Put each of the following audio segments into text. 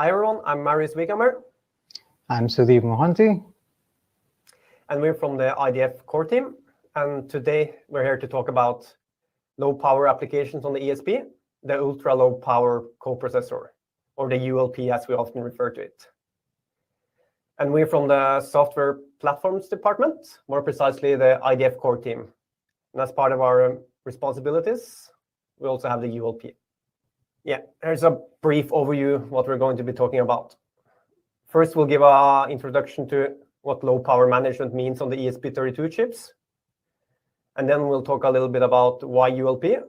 Hi everyone, I'm Marius Vikhammer. I'm Sudeep Mohanty. And we're from the IDF core team. And today we're here to talk about low power applications on the ESP, the ultra low power coprocessor, or the ULP as we often refer to it. And we're from the software platforms department, more precisely the IDF core team. And as part of our responsibilities, we also have the ULP. Yeah, here's a brief overview of what we're going to be talking about. First, we'll give an introduction to what low power management means on the ESP32 chips. And then we'll talk a little bit about why ULP,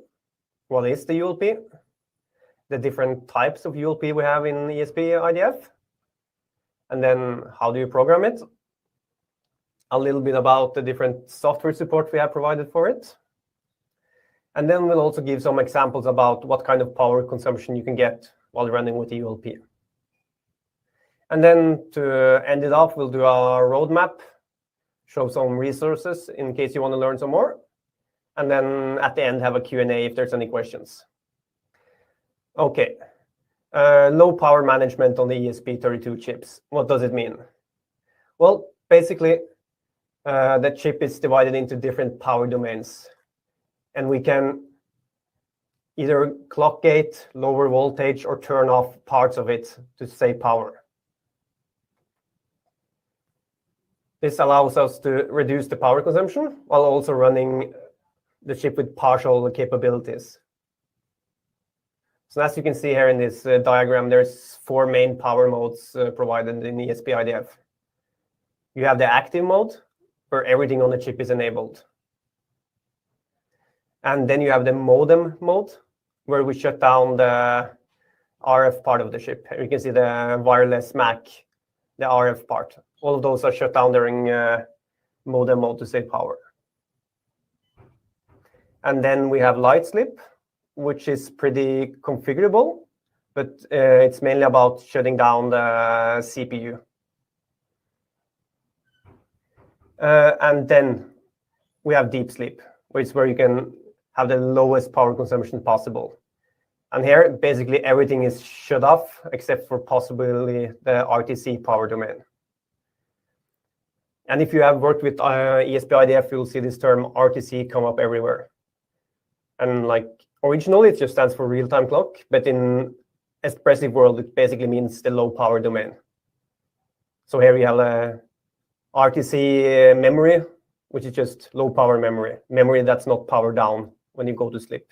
what is the ULP, the different types of ULP we have in ESP IDF, and then how do you program it, a little bit about the different software support we have provided for it. And then we'll also give some examples about what kind of power consumption you can get while running with the ULP. And then to end it off, we'll do a roadmap, show some resources in case you want to learn some more. And then at the end, have a Q&A if there's any questions. Okay, low power management on the ESP32 chips. What does it mean? Well, basically, the chip is divided into different power domains. And we can either clock gate, lower voltage, or turn off parts of it to save power. This allows us to reduce the power consumption while also running the chip with partial capabilities. So as you can see here in this diagram, there's 4 main power modes provided in ESP IDF. You have the active mode, where everything on the chip is enabled. And then you have the modem mode, where we shut down the RF part of the chip. You can see the wireless MAC, the RF part. All of those are shut down during modem mode to save power. And then we have light sleep, which is pretty configurable, but it's mainly about shutting down the CPU. And then we have deep sleep, which is where you can have the lowest power consumption possible. And here, basically everything is shut off except for possibly the RTC power domain. And if you have worked with ESP IDF, you'll see this term RTC come up everywhere. And like originally, it just stands for real-time clock, but in Espressif world, it basically means the low power domain. So here we have a RTC memory, which is just low power memory that's not powered down when you go to sleep.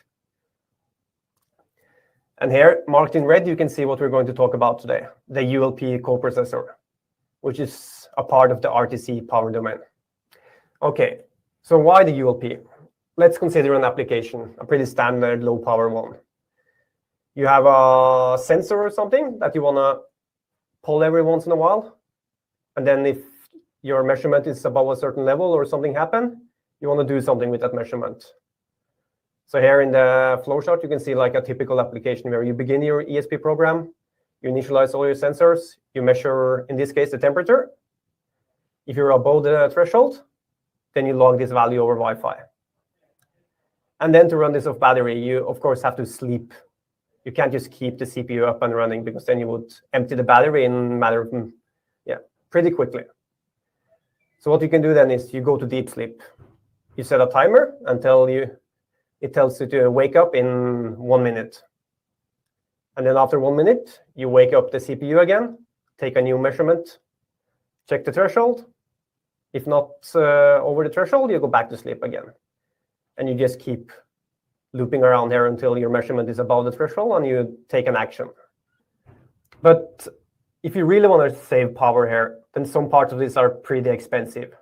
And here, marked in red, you can see what we're going to talk about today, the ULP coprocessor, which is a part of the RTC power domain. Okay, so why the ULP? Let's consider an application, a pretty standard low power one. You have a sensor or something that you want to pull every once in a while. And then if your measurement is above a certain level or something happened, you want to do something with that measurement. So here in the flowchart, you can see like a typical application where you begin your ESP program, you initialize all your sensors, you measure, in this case, the temperature. If you're above the threshold, then you log this value over Wi-Fi. And then to run this off battery, you, of course, have to sleep. You can't just keep the CPU up and running because then you would empty the battery in a matter of, pretty quickly. So what you can do then is you go to deep sleep. You set a timer until it tells you to wake up in 1 minute. And then after 1 minute, you wake up the CPU again, take a new measurement, check the threshold. If not over the threshold, you go back to sleep again. And you just keep looping around here until your measurement is above the threshold and you take an action. But if you really want to save power here, then some parts of this are pretty expensive.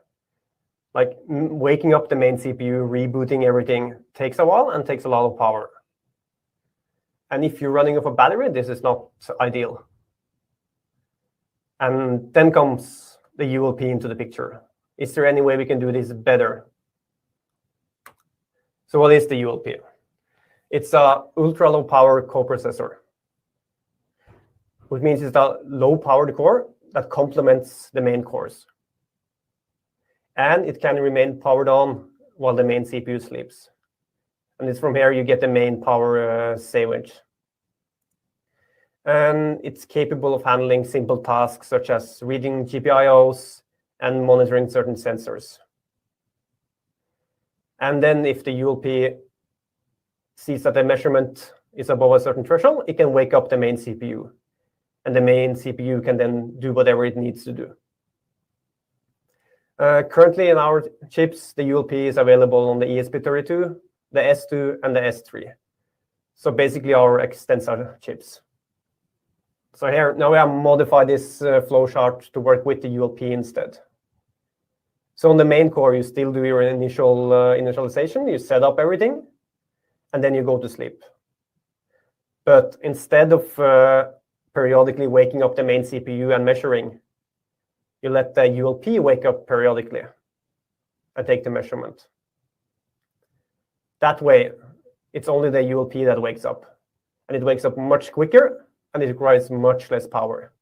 Like waking up the main CPU, rebooting everything takes a while and takes a lot of power. And if you're running off a battery, this is not ideal. And then comes the ULP into the picture. Is there any way we can do this better? So what is the ULP? It's a ultra low power coprocessor, which means it's a low powered core that complements the main cores. And it can remain powered on while the main CPU sleeps. And it's from here you get the main power savage. And it's capable of handling simple tasks such as reading GPIOs and monitoring certain sensors. And then if the ULP sees that the measurement is above a certain threshold, it can wake up the main CPU. And the main CPU can then do whatever it needs to do. Currently in our chips, the ULP is available on the ESP32, the S2, and the S3. So basically our extensor chips. So here, now we have modified this flowchart to work with the ULP instead. So on the main core, you still do your initialization, you set up everything, and then you go to sleep. But instead of periodically waking up the main CPU and measuring, you let the ULP wake up periodically and take the measurement. That way, it's only the ULP that wakes up. And it wakes up much quicker, and it requires much less power.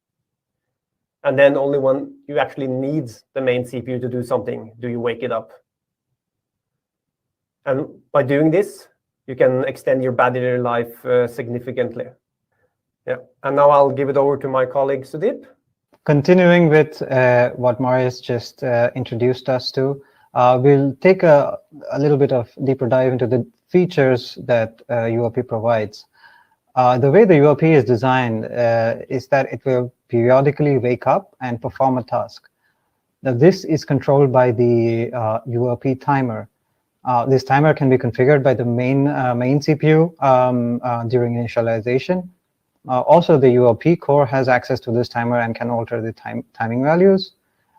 And then only when you actually need the main CPU to do something, do you wake it up. And by doing this, you can extend your battery life significantly. Yeah, and now I'll give it over to my colleague, Sudeep. Continuing with what Marius just introduced us to, we'll take a little bit of deeper dive into the features that ULP provides. The way the ULP is designed is that it will periodically wake up and perform a task. Now, this is controlled by the ULP timer. This timer can be configured by the main CPU during initialization. Also, the ULP core has access to this timer and can alter the timing values.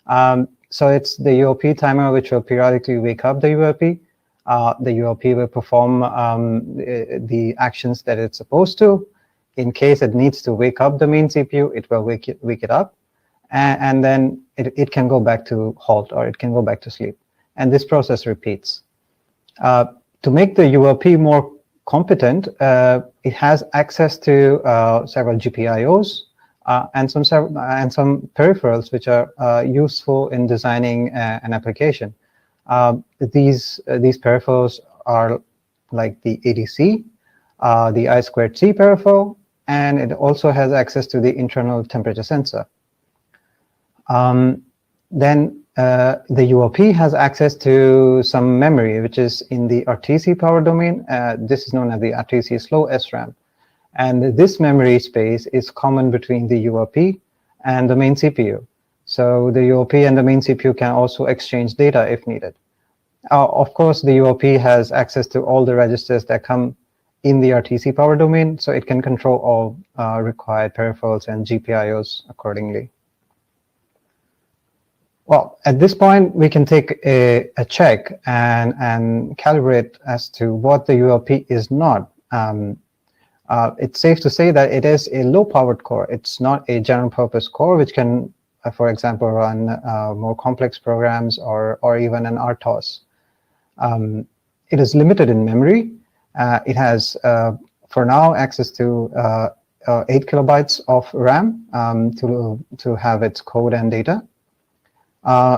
So it's the ULP timer which will periodically wake up the ULP. The ULP will perform the actions that it's supposed to. In case it needs to wake up the main CPU, it will wake it up. And then it can go back to halt, or it can go back to sleep. And this process repeats. To make the ULP more competent, it has access to several GPIOs and some peripherals which are useful in designing an application. These peripherals are like the ADC, the I2C peripheral, and it also has access to the internal temperature sensor. Then the ULP has access to some memory, which is in the RTC power domain. This is known as the RTC slow SRAM. And this memory space is common between the ULP and the main CPU. So the ULP and the main CPU can also exchange data if needed. Of course, the ULP has access to all the registers that come in the RTC power domain, so it can control all required peripherals and GPIOs accordingly. Well, at this point, we can take a check and calibrate as to what the ULP is not. It's safe to say that it is a low-powered core. It's not a general-purpose core, which can, for example, run more complex programs or even an RTOS. It is limited in memory. It has, for now, access to 8 kilobytes of RAM to have its code and data.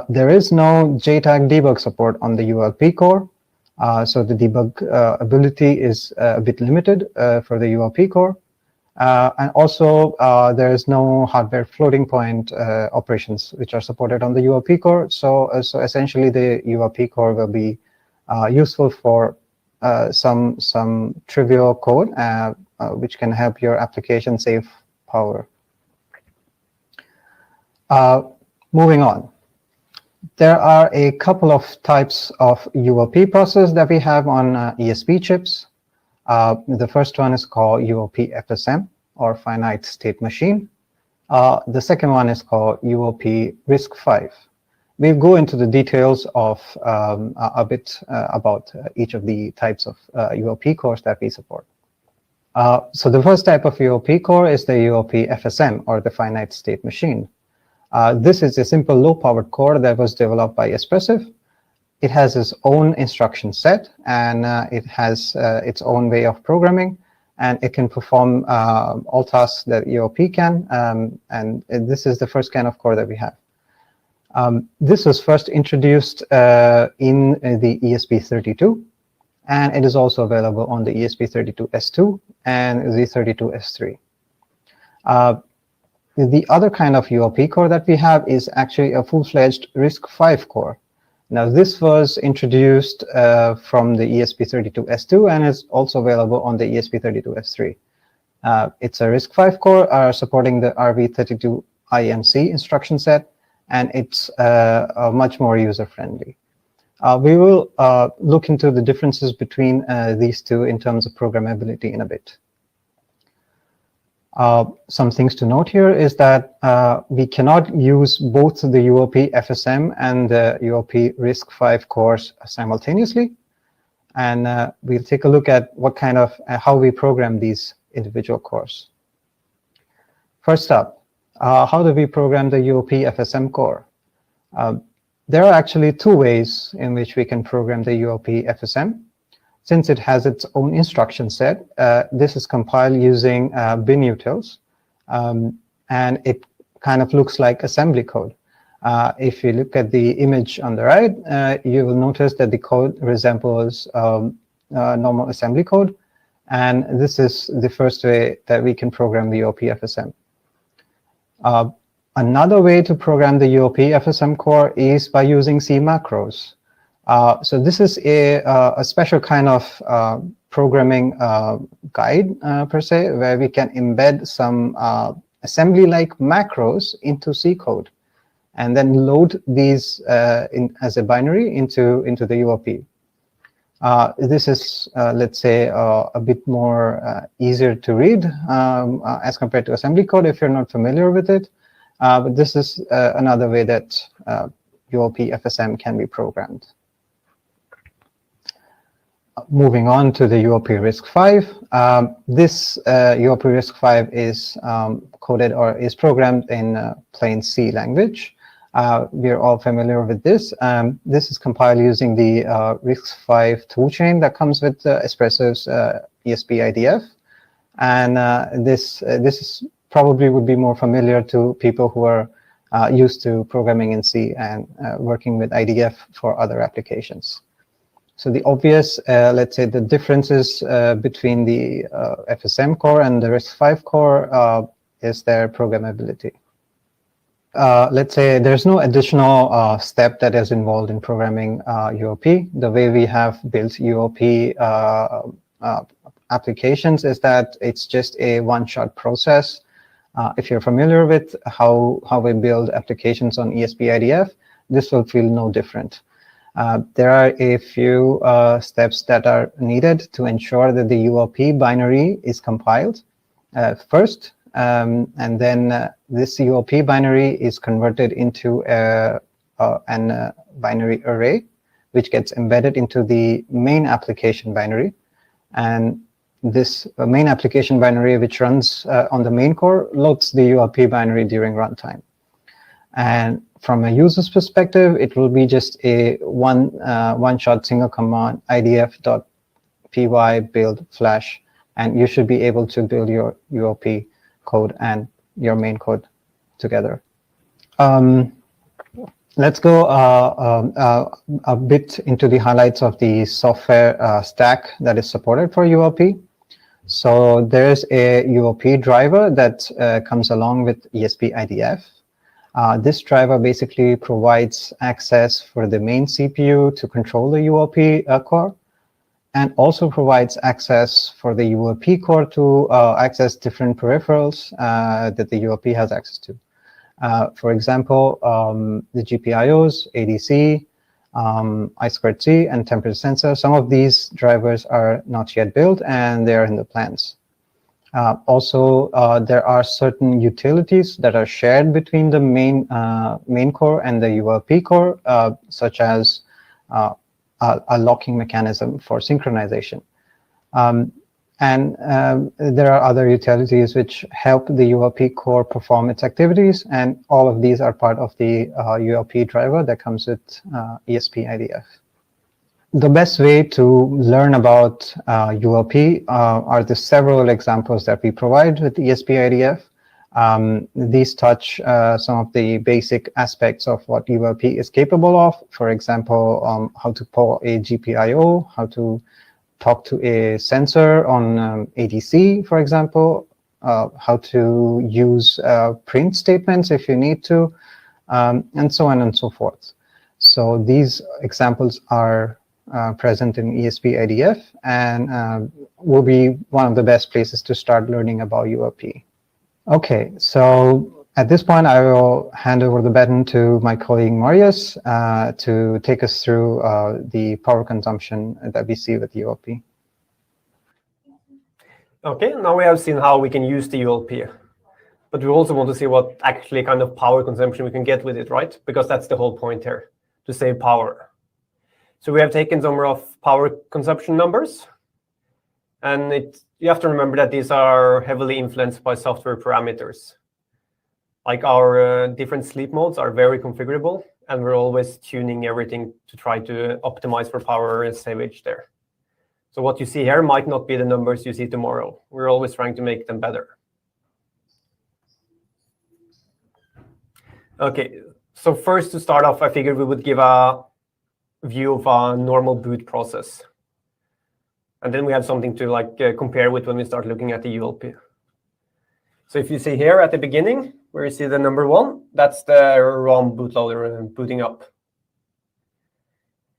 There is no JTAG debug support on the ULP core, so the debug ability is a bit limited for the ULP core. And also, there is no hardware floating point operations which are supported on the ULP core. So essentially, the ULP core will be useful for some trivial code which can help your application save power. Moving on. There are a couple of types of ULP processors that we have on ESP chips. The first one is called ULP FSM, or finite state machine. The second one is called ULP RISC-V. We'll go into the details of a bit about each of the types of ULP cores that we support. So the first type of ULP core is the ULP FSM, or the finite state machine. This is a simple low-powered core that was developed by Espressif. It has its own instruction set, and it has its own way of programming, and it can perform all tasks that ULP can, and this is the first kind of core that we have. This was first introduced in the ESP32, and it is also available on the ESP32 S2 and the 32 S3. The other kind of UOP core that we have is actually a full-fledged RISC-V core. Now, this was introduced from the ESP32S2 and is also available on the ESP32S3. It's a RISC-V core supporting the RV32IMC instruction set, and it's much more user-friendly. We will look into the differences between these two in terms of programmability in a bit. Some things to note here is that we cannot use both the UOP FSM and the UOP RISC-V cores simultaneously. And we'll take a look at what kind of how we program these individual cores. First up, how do we program the UOP FSM core? There are actually two ways in which we can program the UOP FSM. Since it has its own instruction set, this is compiled using bin utils, and it kind of looks like assembly code. If you look at the image on the right, you will notice that the code resembles normal assembly code, and this is the first way that we can program the UOP FSM. Another way to program the UOP FSM core is by using C macros. So this is a special kind of programming guide, per se, where we can embed some assembly-like macros into C code, and then load these as a binary into the UOP. This is, let's say, a bit more easier to read as compared to assembly code if you're not familiar with it. But this is another way that UOP FSM can be programmed. Moving on to the UOP RISC-V. This UOP RISC-V is coded or is programmed in plain C language. We're all familiar with this. This is compiled using the RISC-V toolchain that comes with Espressif's ESP IDF. And this is probably would be more familiar to people who are used to programming in C and working with IDF for other applications. So the obvious, let's say, the differences between the FSM core and the RISC-V core is their programmability. Let's say there's no additional step that is involved in programming UOP. The way we have built UOP applications is that it's just a one-shot process. If you're familiar with how we build applications on ESP IDF, this will feel no different. There are a few steps that are needed to ensure that the UOP binary is compiled first, and then this UOP binary is converted into an binary array, which gets embedded into the main application binary. And this main application binary, which runs on the main core, loads the UOP binary during runtime. And from a user's perspective, it will be just a one-shot single command, idf.py build flash, and you should be able to build your UOP code and your main code together. Let's go a bit into the highlights of the software stack that is supported for UOP. So there's a UOP driver that comes along with ESP IDF. This driver basically provides access for the main CPU to control the UOP core, and also provides access for the UOP core to access different peripherals that the UOP has access to. For example, the GPIOs, ADC, I2C, and temperature sensor. Some of these drivers are not yet built, and they are in the plans. Also, there are certain utilities that are shared between the main core and the UOP core, such as a locking mechanism for synchronization. And there are other utilities which help the UOP core perform its activities, and all of these are part of the UOP driver that comes with ESP IDF. The best way to learn about UOP are the several examples that we provide with ESP IDF. These touch some of the basic aspects of what UOP is capable of. For example, how to pull a GPIO, how to talk to a sensor on ADC, for example, how to use print statements if you need to, and so on and so forth. So these examples are present in ESP IDF and will be one of the best places to start learning about ULP. Okay, so at this point, I will hand over the baton to my colleague Marius to take us through the power consumption that we see with ULP. Okay, now we have seen how we can use the ULP, but we also want to see what actually kind of power consumption we can get with it, right? Because that's the whole point here, to save power. So we have taken some rough power consumption numbers, and you have to remember that these are heavily influenced by software parameters. Like our different sleep modes are very configurable, and we're always tuning everything to try to optimize for power and savage there. So what you see here might not be the numbers you see tomorrow. We're always trying to make them better. Okay, so first to start off, I figured we would give a view of a normal boot process. And then we have something to compare with when we start looking at the ULP. So if you see here at the beginning, where you see the number 1, that's the ROM bootloader booting up.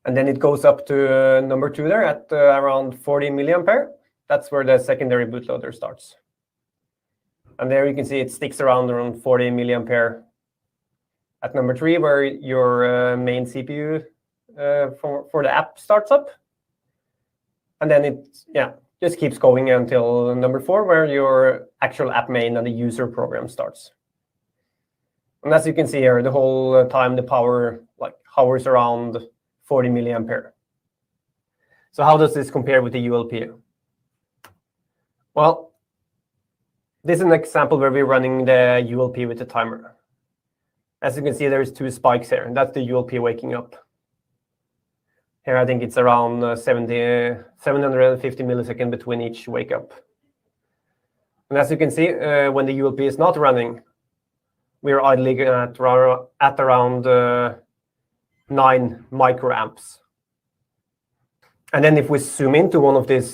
And then it goes up to number 2 there at around 40 milliampere. That's where the secondary bootloader starts. And there you can see it sticks around 40 milliampere at number 3, where your main CPU for the app starts up. And then it just keeps going until number 4, where your actual app main and the user program starts. And as you can see here, the whole time the power hovers around 40 milliampere. So how does this compare with the ULP? Well, this is an example where we're running the ULP with the timer. As you can see, there's 2 spikes here, and that's the ULP waking up. Here, I think it's around 750 milliseconds between each wake up. And as you can see, when the ULP is not running, we're idling at around 9 microamps. And then if we zoom into one of these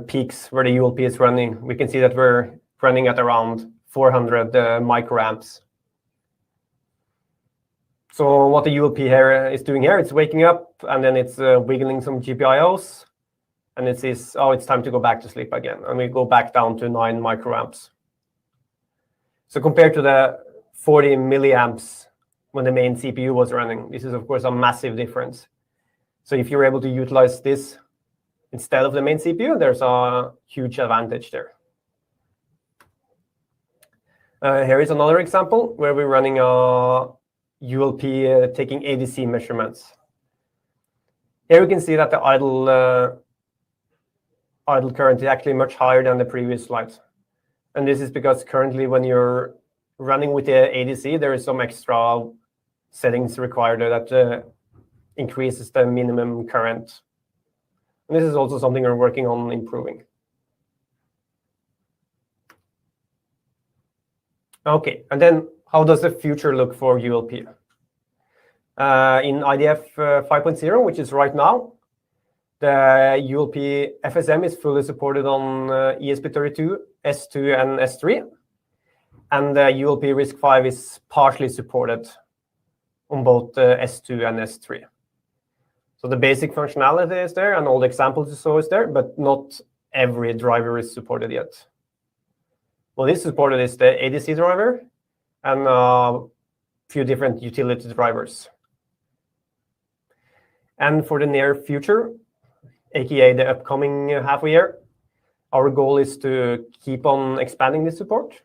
peaks where the ULP is running, we can see that we're running at around 400 microamps. So what the ULP here is doing here, it's waking up, and then it's wiggling some GPIOs, and it says, oh, it's time to go back to sleep again. And we go back down to 9 microamps. So compared to the 40 milliamps when the main CPU was running, this is, of course, a massive difference. So if you're able to utilize this instead of the main CPU, there's a huge advantage there. Here is another example where we're running a ULP taking ADC measurements. Here we can see that the idle current is actually much higher than the previous slides. And this is because currently when you're running with the ADC, there is some extra settings required that increases the minimum current. And this is also something we're working on improving. Okay, and then how does the future look for ULP? In IDF 5.0, which is right now, the ULP FSM is fully supported on ESP32, S2, and S3. And the ULP RISC-V is partially supported on both S2 and S3. So the basic functionality is there, and all the examples you saw is there, but not every driver is supported yet. What is supported is the ADC driver and a few different utility drivers. And for the near future, aka the upcoming half a year, our goal is to keep on expanding this support.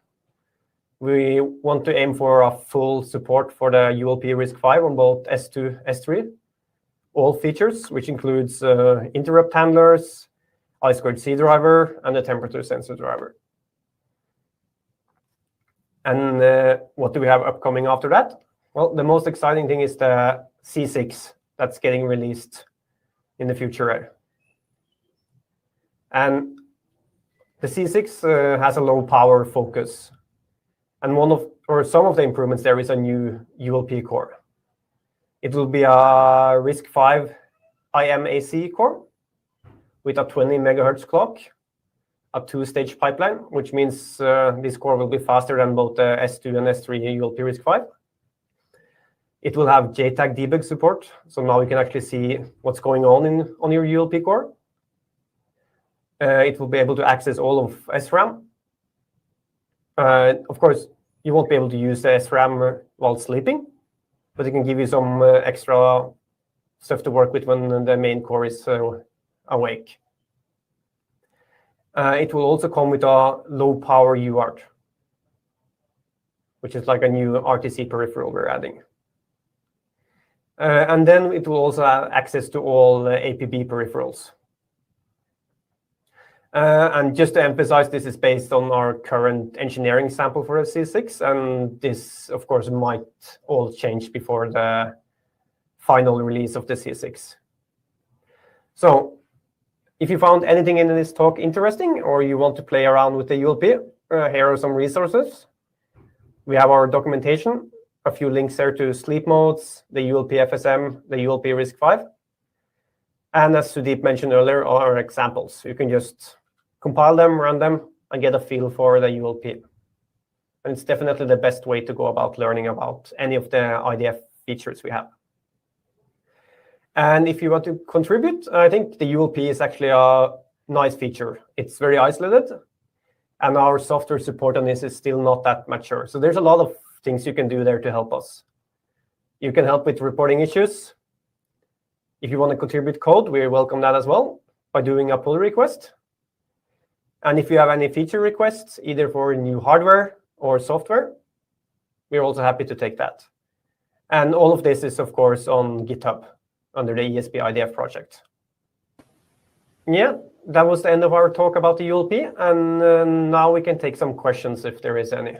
We want to aim for a full support for the ULP RISC-V on both S2, S3, all features, which includes interrupt handlers, I2C driver, and the temperature sensor driver. And what do we have upcoming after that? Well, the most exciting thing is the C6 that's getting released in the future. And the C6 has a low power focus. And some of the improvements there is a new ULP core. It will be a RISC-V IMAC core with a 20 megahertz clock, a two-stage pipeline, which means this core will be faster than both the S2 and S3 ULP RISC-V. It will have JTAG debug support, so now you can actually see what's going on your ULP core. It will be able to access all of SRAM. Of course, you won't be able to use the SRAM while sleeping, but it can give you some extra stuff to work with when the main core is awake. It will also come with a low-power UART, which is like a new RTC peripheral we're adding. And then it will also have access to all APB peripherals. And just to emphasize, this is based on our current engineering sample for the C6, and this, of course, might all change before the final release of the C6. So if you found anything in this talk interesting, or you want to play around with the ULP, here are some resources. We have our documentation, a few links there to sleep modes, the ULP FSM, the ULP RISC-V. And as Sudeep mentioned earlier, are examples. You can just compile them, run them, and get a feel for the ULP. And it's definitely the best way to go about learning about any of the IDF features we have. And if you want to contribute, I think the ULP is actually a nice feature. It's very isolated, and our software support on this is still not that mature. So there's a lot of things you can do there to help us. You can help with reporting issues. If you want to contribute code, we welcome that as well by doing a pull request. And if you have any feature requests, either for new hardware or software, we're also happy to take that. And all of this is, of course, on GitHub under the ESP IDF project. Yeah, that was the end of our talk about the ULP. And now we can take some questions if there is any.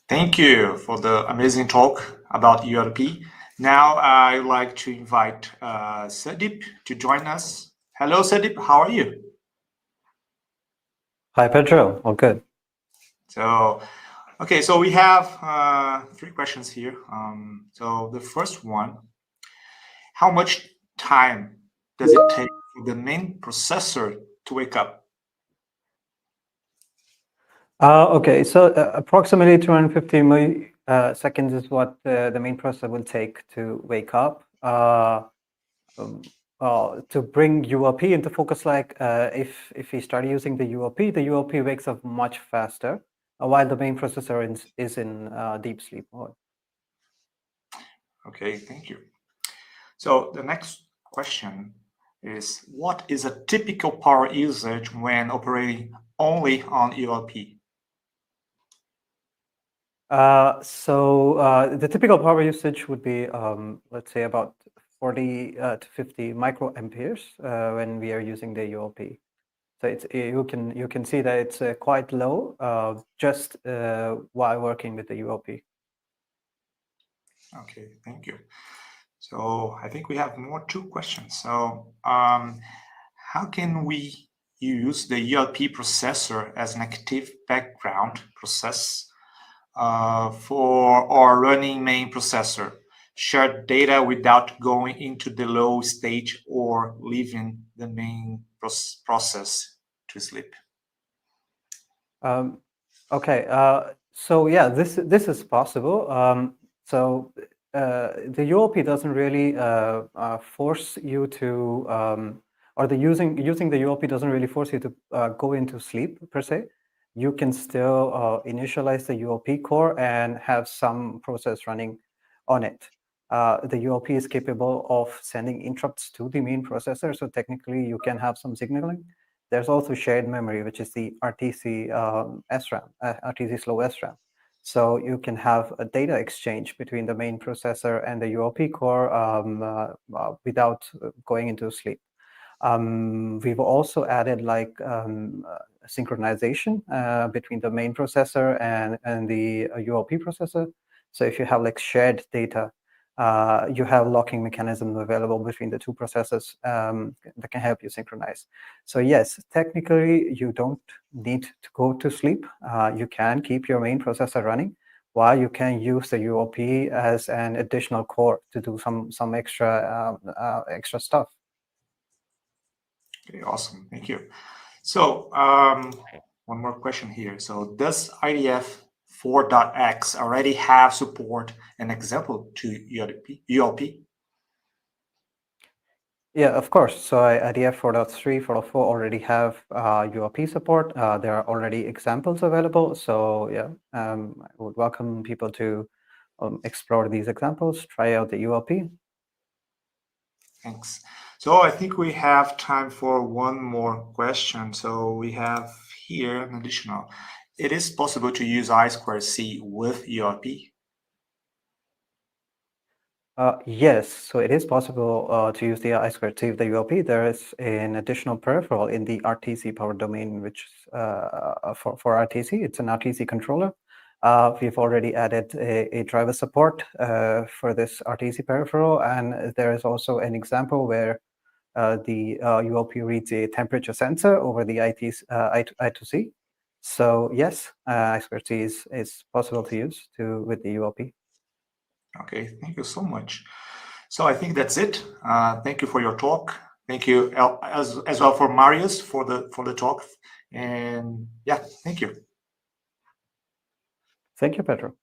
Thank you for the amazing talk about ULP. Now I'd like to invite Sudeep to join us. Hello, Sudeep. How are you? Hi, Pedro. All good. So, okay, so we have 3 questions here. So the first one, how much time does it take for the main processor to wake up? Okay, so approximately 250 milliseconds is what the main processor will take to wake up. To bring ULP into focus, like if we start using the ULP wakes up much faster, while the main processor is in deep sleep mode. Okay, thank you. So the next question is, what is a typical power usage when operating only on ULP? So the typical power usage would be, let's say, about 40 to 50 microamperes when we are using the ULP. So you can see that it's quite low just while working with the ULP. Okay, thank you. So I think we have 2 questions. So how can we use the ULP processor as an active background process for our running main processor, share data without going into the low stage or leaving the main process to sleep? Okay, so yeah, this is possible. So the ULP doesn't really force you to, or using the ULP doesn't really force you to go into sleep per se. You can still initialize the ULP core and have some process running on it. The ULP is capable of sending interrupts to the main processor, so technically you can have some signaling. There's also shared memory, which is the RTC SRAM, RTC slow SRAM. So you can have a data exchange between the main processor and the ULP core without going into sleep. We've also added like synchronization between the main processor and the ULP processor. So if you have like shared data, you have locking mechanisms available between the 2 processors that can help you synchronize. So yes, technically you don't need to go to sleep. You can keep your main processor running, why you can use the ULP as an additional core to do some extra stuff. Okay, awesome. Thank you. So one more question here. So does IDF 4.x already have support and example to ULP? Yeah, of course. So IDF 4.3, 4.4 already have ULP support. There are already examples available. So yeah, I would welcome people to explore these examples, try out the ULP. Thanks. So I think we have time for one more question. So we have here an additional. It is possible to use I2C with ULP? Yes, so it is possible to use the I2C with the ULP. There is an additional peripheral in the RTC power domain, which for RTC, it's an RTC controller. We've already added a driver support for this RTC peripheral, and there is also an example where the ULP reads a temperature sensor over the I2C. So yes, I2C is possible to use with the ULP. Okay, thank you so much. So I think that's it. Thank you for your talk. Thank you as well for Marius for the talk. And yeah, thank you. Thank you, Pedro.